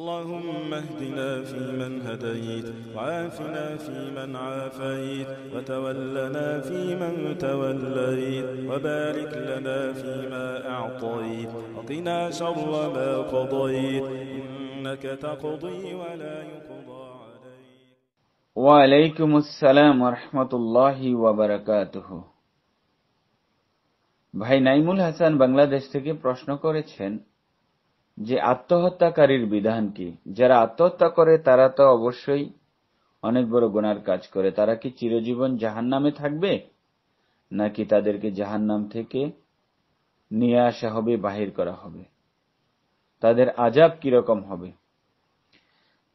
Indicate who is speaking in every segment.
Speaker 1: اللهم اهدنا فيمن هديت وعافنا فيمن عافيت وتولنا فيمن توليت وبارك لنا فيما أعطيت وقنا شر ما قضيت إنك تقضي ولا يقضى عليك
Speaker 2: ওয়ালাইকুম আসসালাম ওয়া রাহমাতুল্লাহি ওয়া বারাকাতুহু। ভাই নাইমুল হাসান বাংলাদেশ থেকে প্রশ্ন করেছেন যে আত্মহত্যাকারীর বিধান কি? যারা আত্মহত্যা করে তারা তো অবশ্যই অনেক বড় গুনার কাজ করে, তারা কি চিরজীবন জাহান্নামে থাকবে, নাকি তাদেরকে জাহান্নাম থেকে নিয়ে আসা হবে, বাহির করা হবে? তাদের আযাব কিরকম হবে?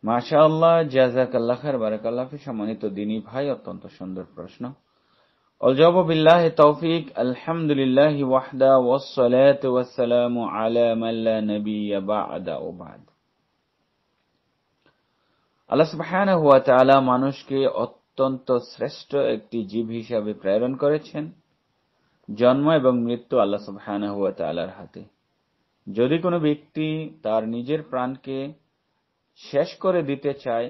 Speaker 2: মাশাআল্লাহ, জাযাকাল্লাহ খাইর, বারাকাল্লাহ ফি। সম্মানিত দ্বীনী ভাই, অত্যন্ত সুন্দর প্রশ্ন। আল জাওয়াবু বিল্লাহি তাওফীক, আলহামদুলিল্লাহি ওয়াহদা ওয়াসসালাতু ওয়াসসালামু আলা মান লা নাবিয়্যা বা'দা ওয়া বা'দ। আল্লাহ সুবহানাহু ওয়া তাআলা মানুষকে অত্যন্ত শ্রেষ্ঠ একটি জীব হিসাবে প্রেরণ করেছেন। জন্ম এবং মৃত্যু আল্লাহ সুবহানাহু ওয়া তাআলার হাতে। যদি কোনো ব্যক্তি তার নিজের প্রাণকে শেষ করে দিতে চায়,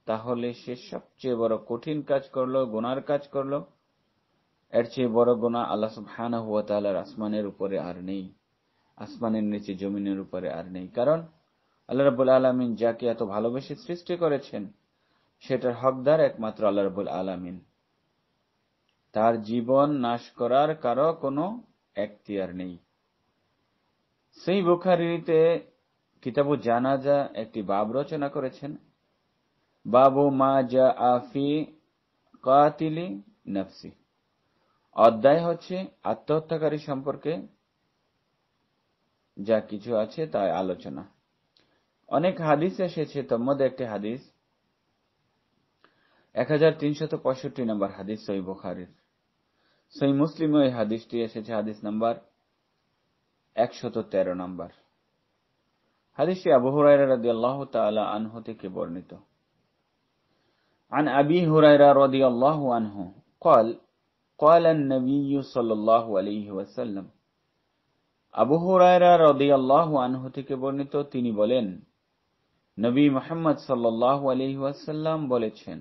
Speaker 2: তাহলে সে সবচেয়ে বড় কঠিন কাজ করলো, গুনার কাজ করলো। এর চেয়ে বড় গুনাহ আল্লাহ সুবহানাহু ওয়া তাআলার আসমানের উপরে আর নেই, আসমানের নিচে জমিনের উপরে আর নেই। কারণ আল্লাহ রাব্বুল আলামিন যাকে এত ভালোবেসে সৃষ্টি করেছেন, সেটার হকদার একমাত্র আল্লাহ রাব্বুল আলামিন। তার জীবন নাশ করার কারো কোনো এখতিয়ার নেই। সহিহ বুখারীতে কিতাবু জানাজা একটি বাব রচনা করেছেন, বাবু মা জাআ ফি কাতিলি নাফসি। অধ্যায় হচ্ছে আত্মহত্যাকারী সম্পর্কে যা কিছু আছে তাই আলোচনা। অনেক হাদিস এসেছে, তার মধ্যে একটি হাদিস 1365 নম্বর হাদিস সহিহ বুখারীর। সহিহ মুসলিমে এই হাদিসটি এসেছে হাদিস নাম্বার 113 নম্বর। হাদিসটি আবু হুরায়রা রাদিয়াল্লাহু তাআলা আনহু থেকে বর্ণিত। عن أبي هريرة رضي الله عنه قال قال النبي صلى الله عليه وسلم। আবু হুরায়রা রাদিয়াল্লাহু আনহু থেকে বর্ণিত, তিনি বলেন, নবী মুহাম্মদ সাল্লাল্লাহু আলাইহি ওয়াসাল্লাম বলেছেন,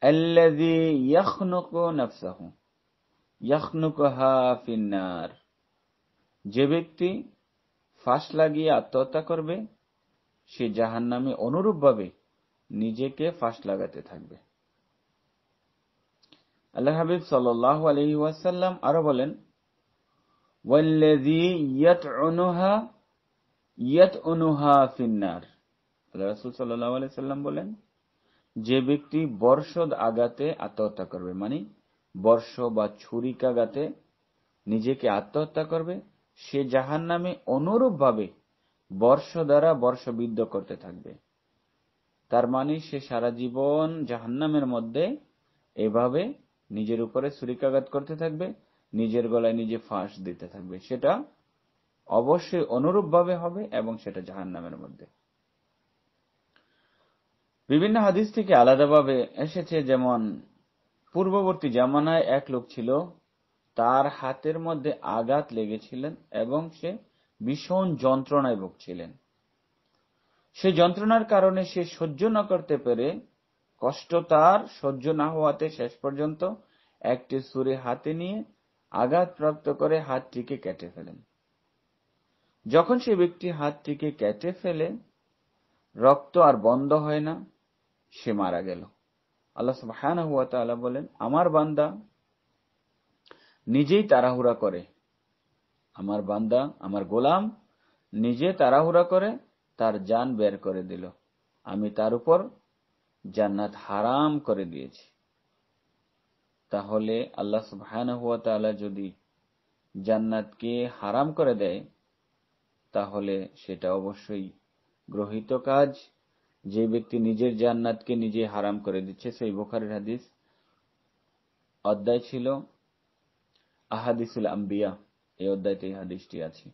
Speaker 2: আল্লাযী ইয়াখনুকু নাফসাহু ইয়াখনুকুহা ফিন্নার। যে ব্যক্তি ফাঁস লাগিয়ে আত্মহত্যা করবে, সে জাহান্নামে অনুরূপভাবে নিজেকে ফাঁস লাগাতে থাকবে। আল্লাহ হাবিব সাল্লাল্লাহু আলাইহি ওয়াসাল্লাম আরো বলেন, ওয়াল্লাযী ইয়াতউনুহা ফিন্নার। আল্লাহ রাসূল সাল্লাল্লাহু আলাইহি ওয়াসাল্লাম বলেন, যে ব্যক্তি বর্শদ আঘাতে আত্মহত্যা করবে, মানে বর্শ বা ছুরিকাঘাতে নিজেকে আত্মহত্যা করবে, সে জাহান্নামে অনুরূপভাবে বর্শ দ্বারা বর্শবিদ্ধ করতে থাকবে। তার মানে সে সারা জীবন জাহান্নামের মধ্যে এভাবে নিজের উপরে ছুরিকাঘাত করতে থাকবে, নিজের গলায় নিজে ফাঁস দিতে থাকবে। সেটা অবশ্যই অনুরূপভাবে হবে এবং সেটা জাহান্নামের মধ্যে। বিভিন্ন হাদিস থেকে আলাদাভাবে এসেছে, যেমন পূর্ববর্তী জামানায় এক লোক ছিল, তার হাতের মধ্যে আঘাত লেগেছিলেন এবং সে ভীষণ যন্ত্রণায় ভুগছিলেন। সেই যন্ত্রণার কারণে সে সহ্য না করতে পেরে, কষ্ট তার সহ্য না হওয়াতে শেষ পর্যন্ত একটি ছুরি হাতে নিয়ে আঘাতপ্রাপ্ত করে হাতটিকে কেটে ফেলেন। যখন সে ব্যক্তি হাতটিকে কেটে ফেলে, রক্ত আর বন্ধ হয় না, সে মারা গেল। আল্লাহ সুবহানাহু ওয়া তাআলা বলেন, আমার বান্দা নিজেই তাড়াহুড়া করে, আমার বান্দা, আমার গোলাম নিজে তাড়াহুড়া করে তার জান বের করে দিল, আমি তার উপর জান্নাত হারাম করে দিয়েছি। তাহলে আল্লাহ সুবহানাহু ওয়া তাআলা যদি জান্নাতকে হারাম করে দেয়, তাহলে সেটা অবশ্যই গ্রহীত কাজ। যে ব্যক্তি নিজের জান্নাতকে নিজে হারাম করে দিচ্ছে, সেই বুখারীর হাদিস, অধ্যায় ছিল আহাদিসুল আম্বিয়া, এই অধ্যায়তে এই হাদিসটি আছে।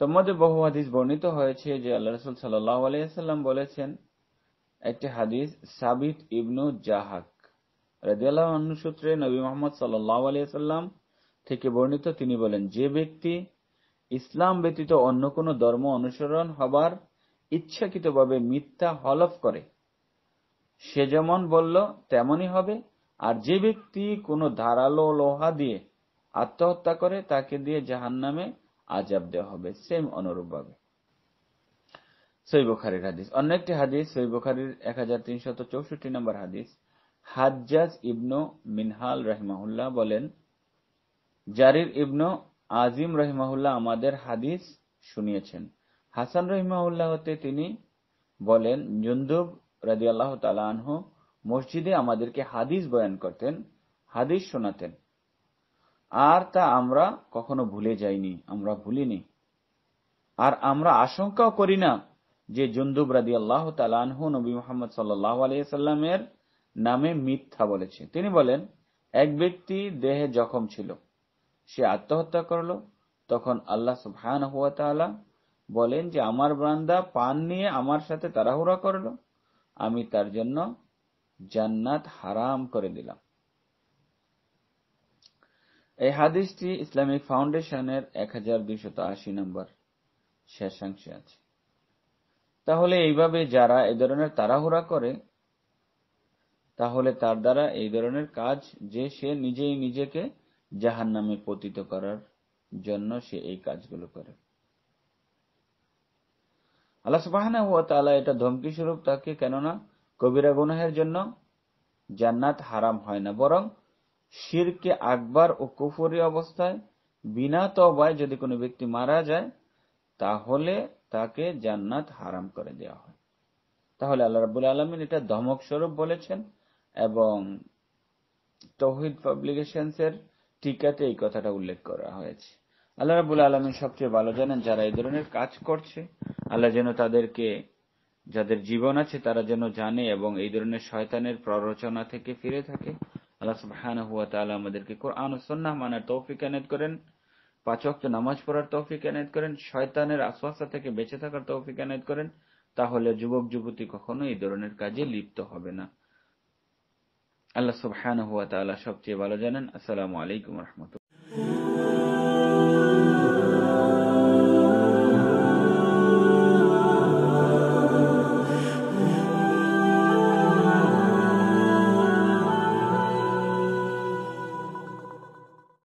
Speaker 2: তোর মধ্যে বহু হাদিস বর্ণিত হয়েছে যে আল্লাহ রাসূল সাল্লাল্লাহু আলাইহি ওয়াসাল্লাম বলেছেন, একটি হাদিস সাবিত ইবনু জাহাক রাদিয়াল্লাহু আনহু সূত্রে নবী মুহাম্মদ সাল্লাল্লাহু আলাইহি ওয়াসাল্লাম থেকে বর্ণিত, তিনি বলেন, যে ব্যক্তি ইসলাম ব্যতীত অন্য কোনো ধর্ম অনুসরণ হবার ইচ্ছাকৃতভাবে মিথ্যা হলফ করে, সে যেমন বলল তেমনই হবে। আর যে ব্যক্তি কোনো ধারালো লোহা দিয়ে আত্মহত্যা করে, তাকে দিয়ে জাহান্নামে আযাব দেওয়া হবে, সেম অনুরূপভাবে। সহিহ বুখারীর হাদিস। অন্য একটি হাদিস, সহিহ বুখারীর 1364 নম্বর হাদিস, হাজ্জাজ ইবনু মিনহাল রাহিমাহুল্লাহ বলেন, জারির ইবনু আজিম রাহিমাহুল্লাহ আমাদের হাদিস শুনিয়েছেন। হাসান রাহিমাহুল্লাহ হতে তিনি বলেন, জুনদুব রাদিয়াল্লাহু তাআলা আনহু মসজিদে আমাদেরকে হাদিস বয়ান করতেন, হাদিস শোনাতেন, আর তা আমরা কখনো ভুলে যাইনি, আমরা ভুলিনি। আর আমরা আশঙ্কাও করি না যে জুনদুব রাদিয়াল্লাহু তাআলা আনহু নবী মুহাম্মদ সাল্লাল্লাহু আলাইহি সাল্লামের নামে মিথ্যা বলেছে। তিনি বলেন, এক ব্যক্তি দেহে জখম ছিল, সে আত্মহত্যা করল। তখন আল্লাহ সুবহানাহু ওয়া তাআলা বলেন যে আমার বান্দা পান নিয়ে আমার সাথে তাড়াহুড়া করল, আমি তার জন্য জান্নাত হারাম করে দিলাম। এই হাদিসটি ইসলামিক ফাউন্ডেশনের 1280 নম্বর শেষাংশে আছে। তাহলে এইভাবে যারা এই ধরনের তাড়াহুড়া করে, তাহলে তার দ্বারা এই ধরনের কাজ, যে সে নিজেই নিজেকে জাহান্নামে পতিত করার জন্য সে এই কাজগুলো করে। আল্লাহ সুবহানাহু ওয়া তাআলা এটা ধমকি স্বরূপ তাকে, কেননা কবিরা গুনাহের জন্য জান্নাত হারাম হয় না, বরং শিরকে আকবার ও কুফরি অবস্থায় বিনা তওবায় যদি কোনো ব্যক্তি মারা যায়, তাহলে তাকে জান্নাত হারাম করে দেওয়া হয়। তাহলে আল্লাহ রাব্বুল আলামিন এটা ধমক স্বরূপ বলেছেন, এবং তাওহীদ পাবলিকেশনস এর টিকাতে এই কথাটা উল্লেখ করা হয়েছে। আল্লাহ রাব্বুল আলামিন সবচেয়ে ভালো জানেন যারা এই ধরনের কাজ করছে। আল্লাহ যেন তাদেরকে, যাদের জীবন আছে তারা যেন জানে এবং এই ধরনের শয়তানের প্ররোচনা থেকে ফিরে থাকে। আল্লাহ সুবহানাহু ওয়া তাআলা আমাদেরকে কোরআন ও সুন্নাহ মানার তৌফিক এনায়েত করেন, 5 ওয়াক্ত নামাজ পড়ার তৌফিক এনায়েত করেন, শয়তানের ওয়াসওয়াসা থেকে বেঁচে থাকার তৌফিক এনায়েত করেন। তাহলে যুবক যুবতী কখনো এই ধরনের কাজে লিপ্ত হবে না। আল্লাহ সুবহানাহু ওয়া তাআলা সবচেয়ে ভালো জানেন। আসসালামু আলাইকুম ওয়া রাহমাতুল্লাহ।